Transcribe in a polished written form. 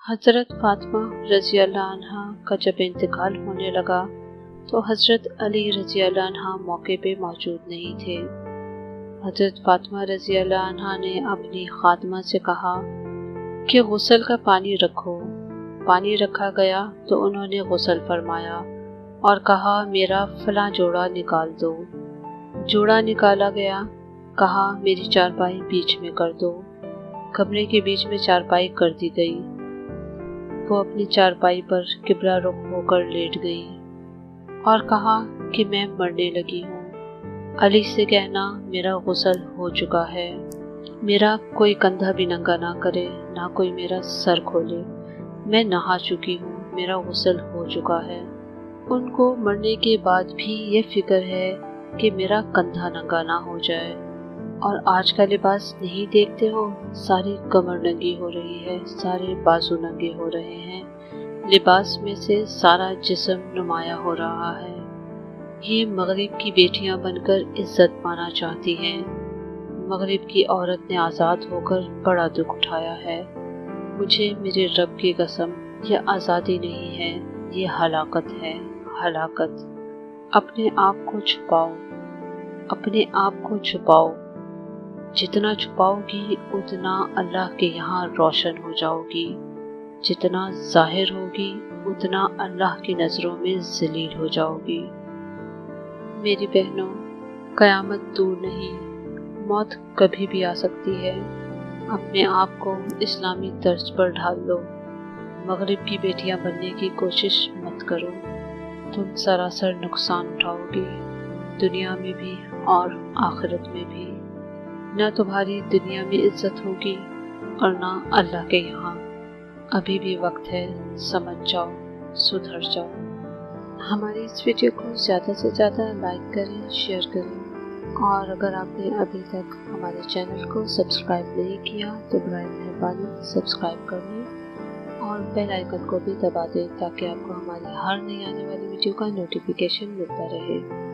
हज़रत फ़ातिमा रज़ी अल्लाह अन्हा का जब इंतकाल होने लगा तो हज़रत अली रज़ी अल्लाह अन्हा मौके पे मौजूद नहीं थे। हज़रत फ़ातिमा रज़ी अल्लाह अन्हा ने अपनी खादमा से कहा कि गुस्ल का पानी रखो। पानी रखा गया तो उन्होंने गुस्ल फरमाया और कहा मेरा फलां जोड़ा निकाल दो। जोड़ा निकाला गया, कहा मेरी चारपाई बीच में कर दो। कमरे के बीच में चारपाई कर दी गई। वो अपनी चारपाई पर किबला रुख होकर लेट गई और कहा कि मैं मरने लगी हूँ। अली से कहना मेरा गुस्ल हो चुका है, मेरा कोई कंधा भी नंगा ना करे, ना कोई मेरा सर खोले। मैं नहा चुकी हूँ, मेरा गुस्ल हो चुका है। उनको मरने के बाद भी ये फिक्र है कि मेरा कंधा नंगा ना हो जाए। और आज का लिबास नहीं देखते हो, सारी कमर नंगी हो रही है, सारे बाजू नंगे हो रहे हैं, लिबास में से सारा जिस्म नुमाया हो रहा है। ये मगरिब की बेटियां बनकर इज्जत पाना चाहती हैं। मगरिब की औरत ने आज़ाद होकर बड़ा दुख उठाया है। मुझे मेरे रब की कसम, ये आज़ादी नहीं है, ये हलाकत है, हलाकत। अपने आप को छुपाओ, अपने आप को छुपाओ। जितना छुपाओगी उतना अल्लाह के यहाँ रोशन हो जाओगी। जितना जाहिर होगी उतना अल्लाह की नज़रों में ज़लील हो जाओगी। मेरी बहनों, क़यामत दूर नहीं, मौत कभी भी आ सकती है। अपने आप को इस्लामी तर्ज पर ढाल लो। मगरिब की बेटियां बनने की कोशिश मत करो, तुम सरासर नुकसान उठाओगी, दुनिया में भी और आखिरत में भी। न तुम्हारी दुनिया में इज्जत होगी और ना अल्लाह के यहाँ। अभी भी वक्त है, समझ जाओ, सुधर जाओ। हमारी इस वीडियो को ज़्यादा से ज़्यादा लाइक करें, शेयर करें। और अगर आपने अभी तक हमारे चैनल को सब्सक्राइब नहीं किया तो बराए मेहरबानी सब्सक्राइब कर लें और बेल आइकन को भी दबा दें ताकि आपको हमारी हर नई आने वाली वीडियो का नोटिफिकेशन मिलता रहे।